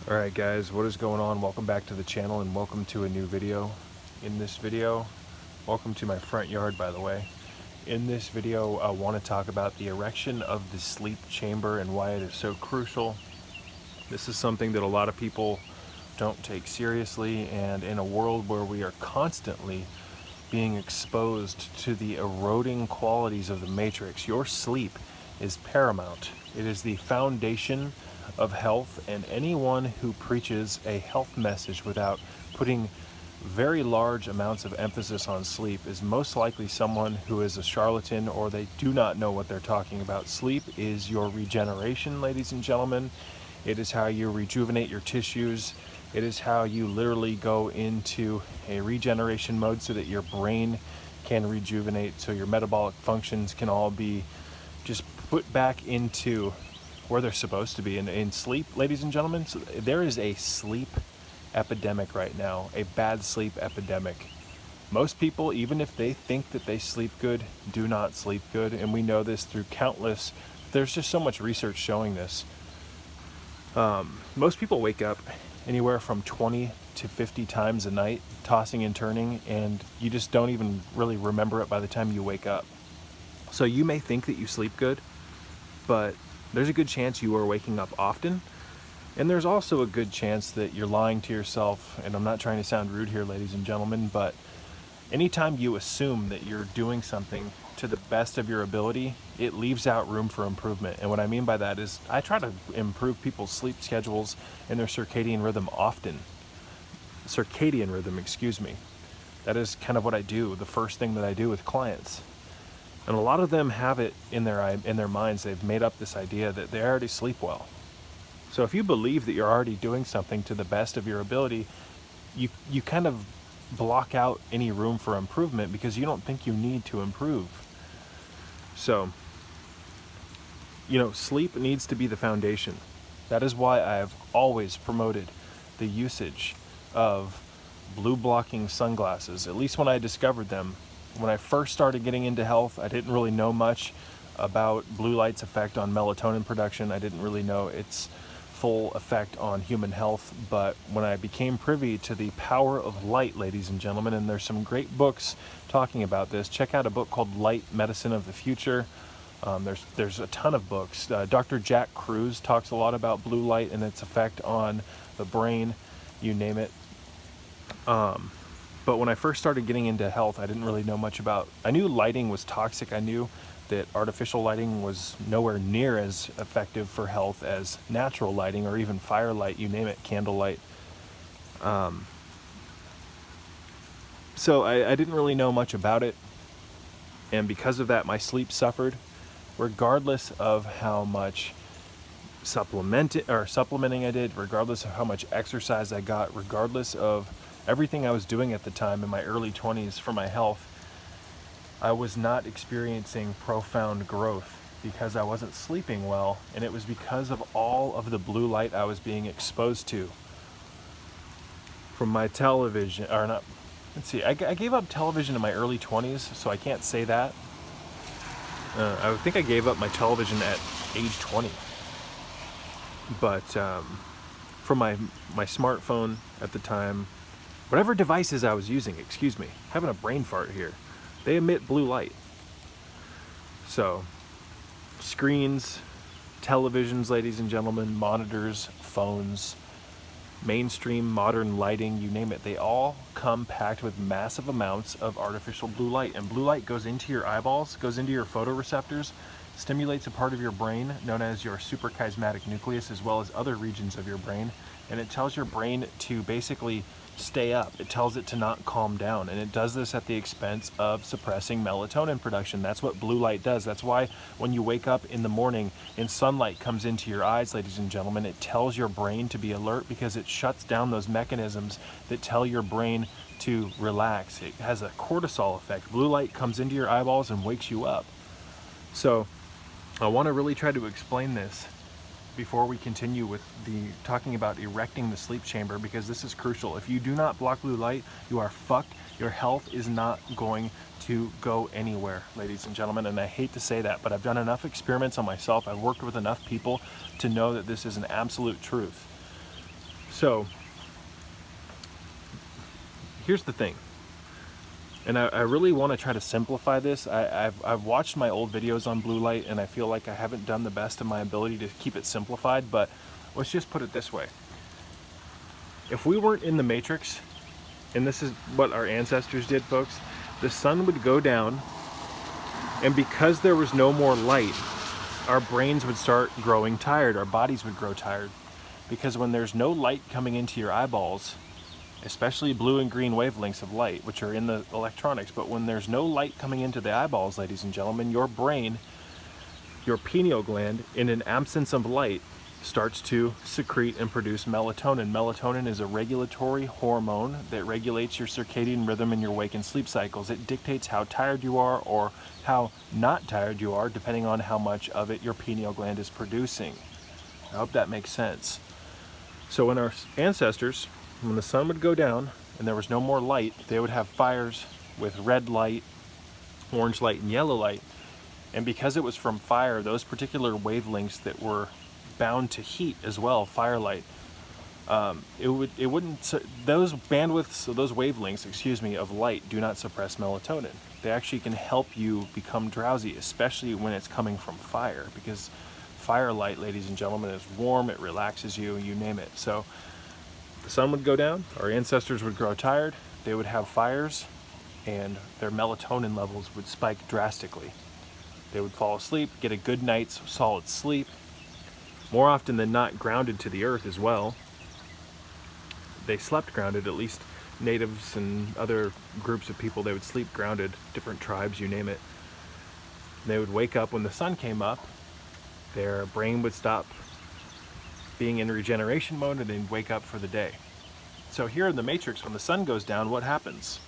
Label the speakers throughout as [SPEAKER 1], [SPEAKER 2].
[SPEAKER 1] Alright guys, what is going on? Welcome back to the channel and welcome to a new video. In this video, welcome to my front yard by the way. In this video I want to talk about the erection of the sleep chamber and why it is so crucial. This is something that a lot of people don't take seriously, and in a world where we are constantly being exposed to the eroding qualities of the matrix, your sleep is paramount. It is the foundation of health, and anyone who preaches a health message without putting very large amounts of emphasis on sleep is most likely someone who is a charlatan, or they do not know what they're talking about. Sleep is your regeneration, ladies and gentlemen. It is how you rejuvenate your tissues. It is how you literally go into a regeneration mode so that your brain can rejuvenate, so your metabolic functions can all be just put back into where they're supposed to be. In sleep, ladies and gentlemen, so there is a sleep epidemic right now, a bad sleep epidemic. Most people, even if they think that they sleep good, do not sleep good, and we know this through there's just so much research showing this. Most people wake up anywhere from 20 to 50 times a night, tossing and turning, and you just don't even really remember it by the time you wake up. So you may think that you sleep good, but there's a good chance you are waking up often, and there's also a good chance that you're lying to yourself. And I'm not trying to sound rude here, ladies and gentlemen, but anytime you assume that you're doing something to the best of your ability, it leaves out room for improvement. And what I mean by that is I try to improve people's sleep schedules and their circadian rhythm often. Circadian rhythm, excuse me. That is kind of what I do, the first thing that I do with clients. And a lot of them have it in their minds. They've made up this idea that they already sleep well. So if you believe that you're already doing something to the best of your ability, you kind of block out any room for improvement because you don't think you need to improve. So, sleep needs to be the foundation. That is why I've always promoted the usage of blue blocking sunglasses, at least when I discovered them. When I first started getting into health, I didn't really know much about blue light's effect on melatonin production. I didn't really know its full effect on human health. But when I became privy to the power of light, ladies and gentlemen, and there's some great books talking about this. Check out a book called Light Medicine of the Future. There's a ton of books. Dr. Jack Kruse talks a lot about blue light and its effect on the brain, you name it. But when I first started getting into health, I didn't really know much about. I knew lighting was toxic. I knew that artificial lighting was nowhere near as effective for health as natural lighting, or even firelight, you name it, candlelight. So I didn't really know much about it. And because of that, my sleep suffered, regardless of how much supplementing I did, regardless of how much exercise I got, regardless of everything I was doing at the time in my early 20s for my health. I was not experiencing profound growth because I wasn't sleeping well, and it was because of all of the blue light I was being exposed to from my television. Or not, let's see, I gave up television in my early 20s, so I can't say that. I think I gave up my television at age 20. But from my smartphone at the time, whatever devices I was using, excuse me, having a brain fart here, they emit blue light. So, screens, televisions, ladies and gentlemen, monitors, phones, mainstream modern lighting, you name it, they all come packed with massive amounts of artificial blue light. And blue light goes into your eyeballs, goes into your photoreceptors, stimulates a part of your brain known as your suprachiasmatic nucleus, as well as other regions of your brain, and it tells your brain to basically stay up. It tells it to not calm down, and it does this at the expense of suppressing melatonin production. That's what blue light does. That's why when you wake up in the morning and sunlight comes into your eyes, ladies and gentlemen, it tells your brain to be alert, because it shuts down those mechanisms that tell your brain to relax. It has a cortisol effect. Blue light comes into your eyeballs and wakes you up. So I want to really try to explain this before we continue with the talking about erecting the sleep chamber, because this is crucial. If you do not block blue light, you are fucked. Your health is not going to go anywhere, ladies and gentlemen. And I hate to say that, but I've done enough experiments on myself. I've worked with enough people to know that this is an absolute truth. So here's the thing, and I really want to try to simplify this. I've watched my old videos on blue light, and I feel like I haven't done the best of my ability to keep it simplified, but let's just put it this way. If we weren't in the matrix, and this is what our ancestors did, folks, the sun would go down, and because there was no more light, our brains would start growing tired, our bodies would grow tired. Because when there's no light coming into your eyeballs, especially blue and green wavelengths of light, which are in the electronics, but when there's no light coming into the eyeballs, ladies and gentlemen, your brain, your pineal gland, in an absence of light, starts to secrete and produce melatonin. Melatonin is a regulatory hormone that regulates your circadian rhythm and your wake and sleep cycles. It dictates how tired you are or how not tired you are, depending on how much of it your pineal gland is producing. I hope that makes sense. So when our ancestors, when the sun would go down and there was no more light, they would have fires with red light, orange light, and yellow light. And because it was from fire, those particular wavelengths that were bound to heat as well, firelight, those bandwidths, those wavelengths, of light do not suppress melatonin. They actually can help you become drowsy, especially when it's coming from fire, because firelight, ladies and gentlemen, is warm, it relaxes you, you name it. So the sun would go down, our ancestors would grow tired, they would have fires, and their melatonin levels would spike drastically. They would fall asleep, get a good night's solid sleep, more often than not grounded to the earth as well. They slept grounded, at least natives and other groups of people, they would sleep grounded, different tribes, you name it. They would wake up when the sun came up, their brain would stop being in regeneration mode, and they'd wake up for the day. So here in the Matrix, when the sun goes down, what happens?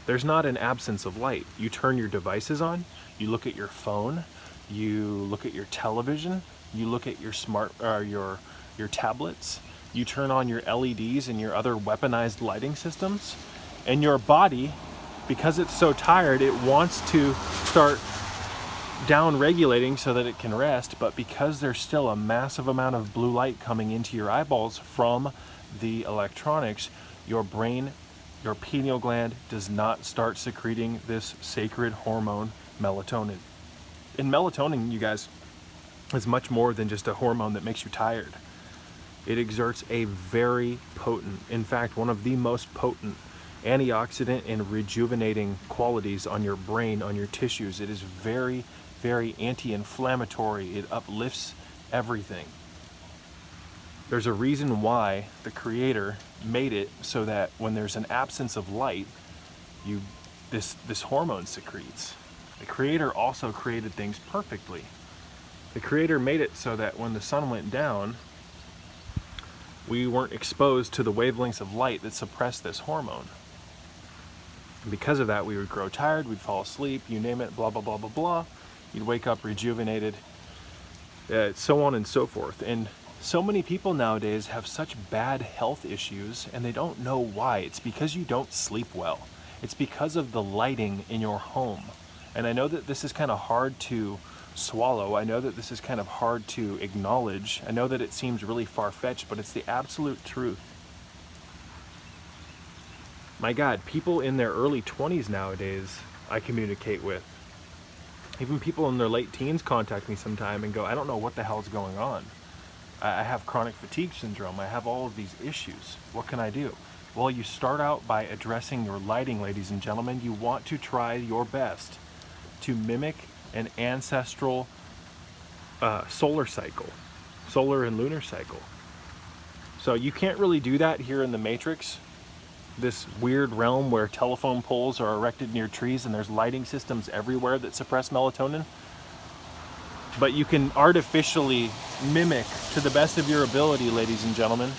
[SPEAKER 1] There's not an absence of light. You turn your devices on, you look at your phone, you look at your television, you look at your your tablets, you turn on your LEDs and your other weaponized lighting systems, and your body, because it's so tired, it wants to start down regulating so that it can rest, but because there's still a massive amount of blue light coming into your eyeballs from the electronics, your brain, your pineal gland does not start secreting this sacred hormone, melatonin. And melatonin, you guys, is much more than just a hormone that makes you tired. It exerts a very potent, in fact, one of the most potent antioxidant and rejuvenating qualities on your brain, on your tissues. It is very, very anti-inflammatory. It uplifts everything. There's a reason why the Creator made it so that when there's an absence of light, this hormone secretes. The Creator also created things perfectly. The Creator made it so that when the sun went down, we weren't exposed to the wavelengths of light that suppress this hormone. And because of that, we would grow tired, we'd fall asleep, you name it, blah, blah, blah, blah, blah. You'd wake up rejuvenated, so on and so forth. And so many people nowadays have such bad health issues, and they don't know why. It's because you don't sleep well. It's because of the lighting in your home. And I know that this is kind of hard to swallow. I know that this is kind of hard to acknowledge. I know that it seems really far-fetched, but it's the absolute truth. My God, people in their early 20s nowadays I communicate with. Even people in their late teens contact me sometime and go, I don't know what the hell's going on. I have chronic fatigue syndrome. I have all of these issues. What can I do? Well, you start out by addressing your lighting, ladies and gentlemen. You want to try your best to mimic an ancestral solar cycle, solar and lunar cycle. So you can't really do that here in the Matrix, this weird realm where telephone poles are erected near trees and there's lighting systems everywhere that suppress melatonin. But you can artificially mimic, to the best of your ability, ladies and gentlemen,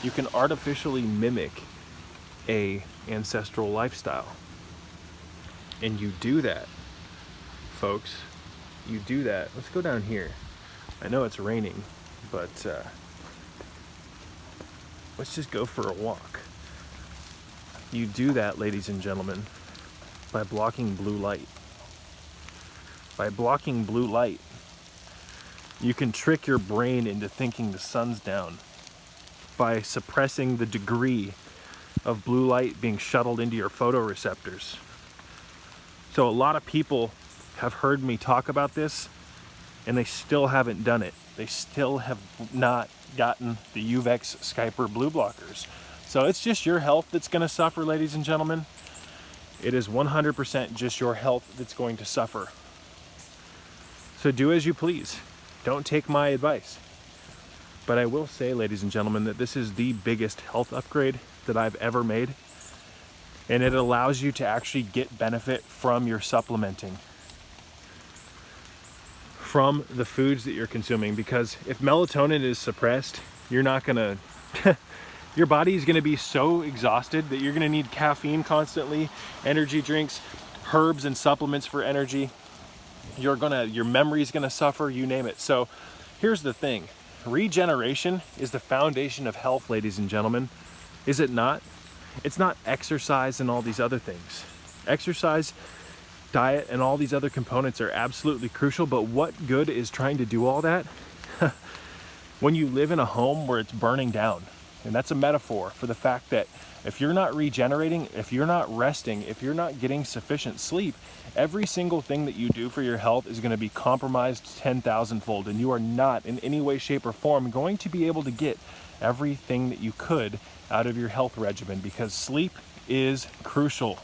[SPEAKER 1] you can artificially mimic a ancestral lifestyle. And you do that, folks. You do that. Let's go down here. I know it's raining, but let's just go for a walk. You do that, ladies and gentlemen, by blocking blue light. By blocking blue light, you can trick your brain into thinking the sun's down. by suppressing the degree of blue light being shuttled into your photoreceptors. So a lot of people have heard me talk about this and they still haven't done it. They still have not gotten the UVEX Skyper blue blockers. So it's just your health that's going to suffer, ladies and gentlemen. It is 100% just your health that's going to suffer. So do as you please. Don't take my advice. But I will say, ladies and gentlemen, that this is the biggest health upgrade that I've ever made. And it allows you to actually get benefit from your supplementing, from the foods that you're consuming. Because if melatonin is suppressed, you're not gonna, your body's gonna be so exhausted that you're gonna need caffeine constantly, energy drinks, herbs and supplements for energy. Your memory's gonna suffer, you name it. So here's the thing. Regeneration is the foundation of health, ladies and gentlemen. Is it not? It's not exercise and all these other things. Exercise, diet, and all these other components are absolutely crucial, but what good is trying to do all that when you live in a home where it's burning down? And that's a metaphor for the fact that if you're not regenerating, if you're not resting, if you're not getting sufficient sleep, every single thing that you do for your health is going to be compromised 10,000-fold, and you are not in any way, shape, or form going to be able to get everything that you could out of your health regimen, because sleep is crucial.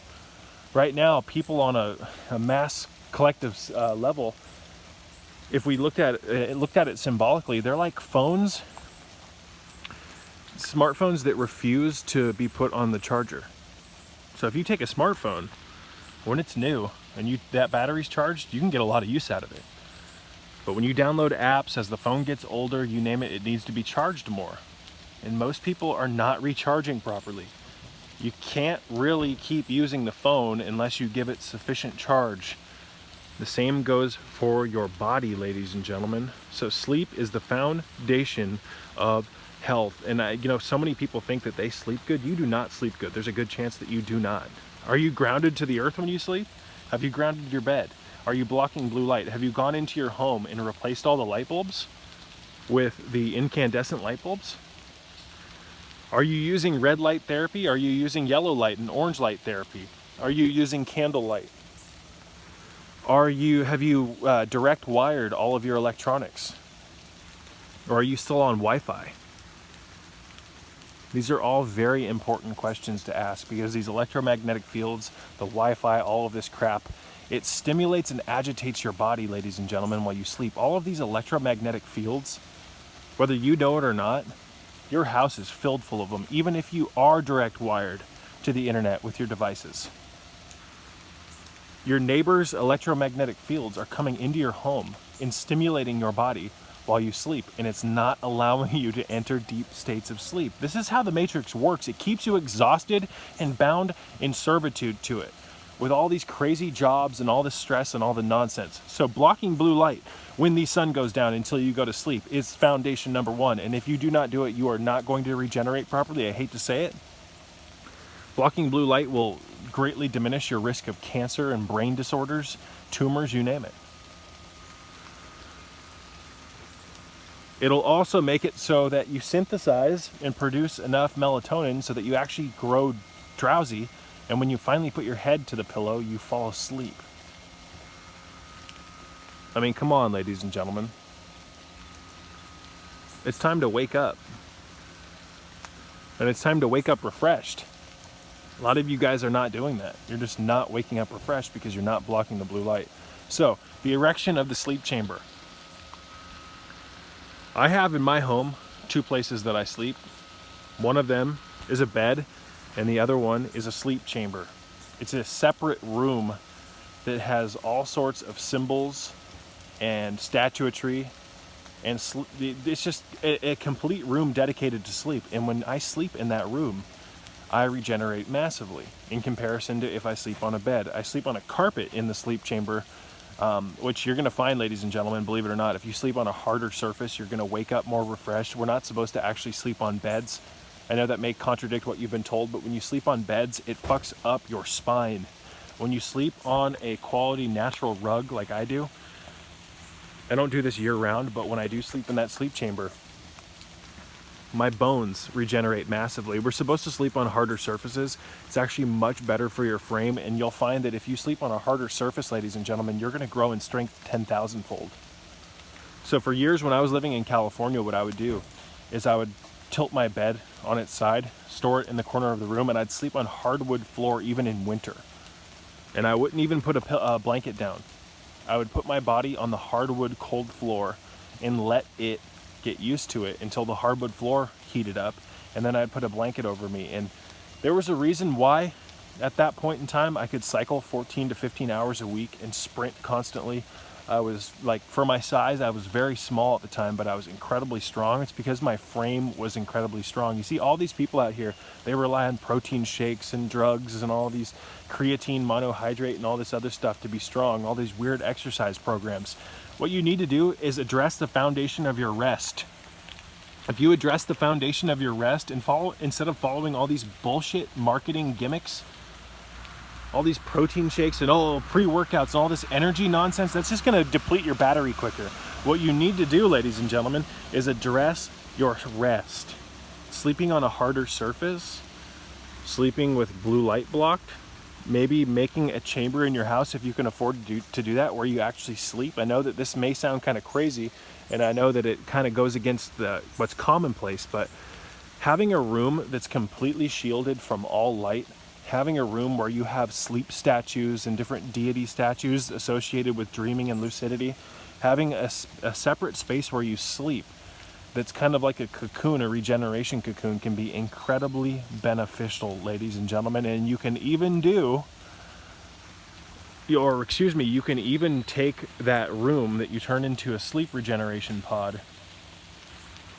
[SPEAKER 1] Right now, people on a mass collective level, if we looked at it symbolically, they're like phones, smartphones that refuse to be put on the charger. So if you take a smartphone when it's new and that battery's charged, you can get a lot of use out of it. But when you download apps, as the phone gets older, you name it, it needs to be charged more. And most people are not recharging properly. You can't really keep using the phone unless you give it sufficient charge. The same goes for your body, ladies and gentlemen. So sleep is the foundation of health. And so many people think that they sleep good. You do not sleep good. There's a good chance that you do not. Are you grounded to the earth when you sleep? Have you grounded your bed? Are you blocking blue light? Have you gone into your home and replaced all the light bulbs with the incandescent light bulbs? Are you using red light therapy? Are you using yellow light and orange light therapy? Are you using candle light? Have you direct wired all of your electronics? Or are you still on Wi-Fi? These are all very important questions to ask, because these electromagnetic fields, the Wi-Fi, all of this crap, it stimulates and agitates your body, ladies and gentlemen, while you sleep. All of these electromagnetic fields, whether you know it or not, your house is filled full of them, even if you are direct wired to the internet with your devices. Your neighbor's electromagnetic fields are coming into your home and stimulating your body while you sleep, and it's not allowing you to enter deep states of sleep. This is how the Matrix works. It keeps you exhausted and bound in servitude to it, with all these crazy jobs and all this stress and all the nonsense. So blocking blue light when the sun goes down until you go to sleep is foundation number one. And if you do not do it, you are not going to regenerate properly. I hate to say it. Blocking blue light will greatly diminish your risk of cancer and brain disorders, tumors, you name it. It'll also make it so that you synthesize and produce enough melatonin so that you actually grow drowsy, and when you finally put your head to the pillow, you fall asleep. I mean, come on, ladies and gentlemen. It's time to wake up. And it's time to wake up refreshed. A lot of you guys are not doing that. You're just not waking up refreshed because you're not blocking the blue light. So, the erection of the sleep chamber. I have in my home 2 places that I sleep. One of them is a bed, and the other one is a sleep chamber. It's a separate room that has all sorts of symbols and statuary, and it's just a complete room dedicated to sleep. And when I sleep in that room, I regenerate massively in comparison to if I sleep on a bed. I sleep on a carpet in the sleep chamber, which you're going to find, ladies and gentlemen, believe it or not, if you sleep on a harder surface, you're going to wake up more refreshed. We're not supposed to actually sleep on beds. I know that may contradict what you've been told, but when you sleep on beds, it fucks up your spine. When you sleep on a quality natural rug like I do, I don't do this year round, but when I do sleep in that sleep chamber, my bones regenerate massively. We're supposed to sleep on harder surfaces. It's actually much better for your frame, and you'll find that if you sleep on a harder surface, ladies and gentlemen, you're gonna grow in strength 10,000-fold. So for years when I was living in California, what I would do is I would tilt my bed on its side, store it in the corner of the room, and I'd sleep on hardwood floor even in winter. And I wouldn't even put a blanket down. I would put my body on the hardwood cold floor and let it get used to it until the hardwood floor heated up, and then I'd put a blanket over me. And there was a reason why at that point in time I could cycle 14 to 15 hours a week and sprint constantly. I was like, for my size, I was very small at the time, but I was incredibly strong. It's because my frame was incredibly strong. You see, all these people out here, they rely on protein shakes and drugs and all these creatine monohydrate and all this other stuff to be strong, all these weird exercise programs. What you need to do is address the foundation of your rest. If you address the foundation of your rest and instead of following all these bullshit marketing gimmicks, all these protein shakes and pre-workouts and all this energy nonsense, that's just gonna deplete your battery quicker. What you need to do, ladies and gentlemen, is address your rest. Sleeping on a harder surface, sleeping with blue light blocked, maybe making a chamber in your house if you can afford to do that, where you actually sleep. I know that this may sound kind of crazy, and I know that it kind of goes against what's commonplace, but having a room that's completely shielded from all light, having a room where you have sleep statues and different deity statues associated with dreaming and lucidity, having a separate space where you sleep that's kind of like a cocoon, a regeneration cocoon, can be incredibly beneficial, ladies and gentlemen. And you can even you can even take that room that you turn into a sleep regeneration pod,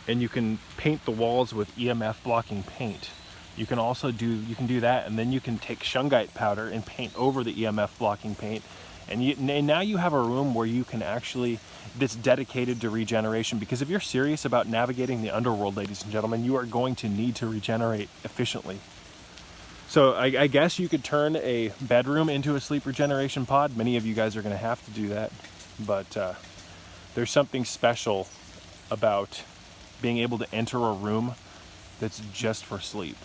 [SPEAKER 1] and you can paint the walls with EMF blocking paint. You can also do that, and then you can take shungite powder and paint over the EMF blocking paint, and now you have a room where you can actually, that's dedicated to regeneration. Because if you're serious about navigating the underworld, ladies and gentlemen, you are going to need to regenerate efficiently. So I guess you could turn a bedroom into a sleep regeneration pod. Many of you guys are going to have to do that, but there's something special about being able to enter a room that's just for sleep.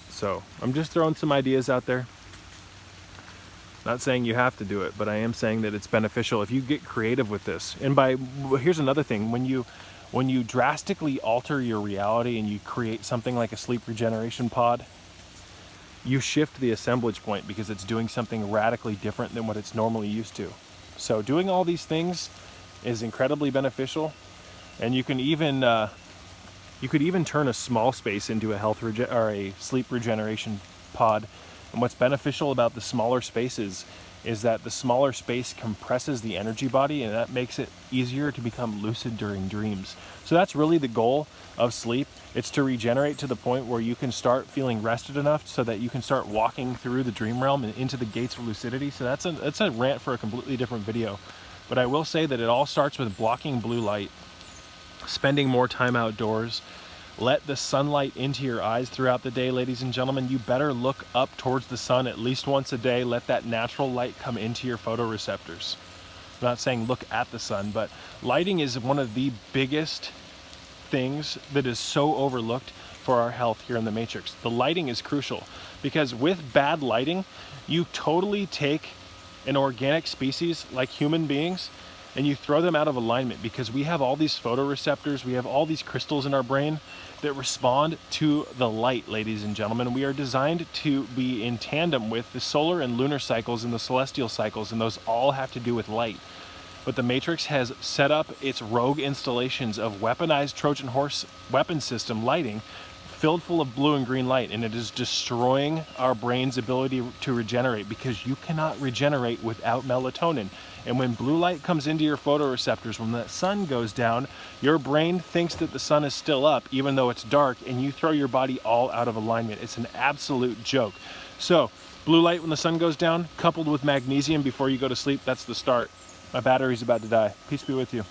[SPEAKER 1] So I'm just throwing some ideas out there. Not saying you have to do it, but I am saying that it's beneficial if you get creative with this. And here's another thing, when you drastically alter your reality and you create something like a sleep regeneration pod, you shift the assemblage point because it's doing something radically different than what it's normally used to. So doing all these things is incredibly beneficial, and you can even turn a small space into a sleep regeneration pod. And what's beneficial about the smaller spaces is that the smaller space compresses the energy body, and that makes it easier to become lucid during dreams. So that's really the goal of sleep. It's to regenerate to the point where you can start feeling rested enough so that you can start walking through the dream realm and into the gates of lucidity. So that's a rant for a completely different video. But I will say that it all starts with blocking blue light, spending more time outdoors. Let the sunlight into your eyes throughout the day, ladies and gentlemen. You better look up towards the sun at least once a day. Let that natural light come into your photoreceptors. I'm not saying look at the sun, but lighting is one of the biggest things that is so overlooked for our health here in the Matrix. The lighting is crucial, because with bad lighting, you totally take an organic species like human beings and you throw them out of alignment, because we have all these photoreceptors, we have all these crystals in our brain that respond to the light, ladies and gentlemen. We are designed to be in tandem with the solar and lunar cycles and the celestial cycles, and those all have to do with light. But the Matrix has set up its rogue installations of weaponized Trojan horse weapon system lighting filled full of blue and green light, and it is destroying our brain's ability to regenerate, because you cannot regenerate without melatonin. And when blue light comes into your photoreceptors, when the sun goes down, your brain thinks that the sun is still up even though it's dark, and you throw your body all out of alignment. It's an absolute joke. So blue light when the sun goes down, coupled with magnesium before you go to sleep, that's the start. My battery's about to die. Peace be with you.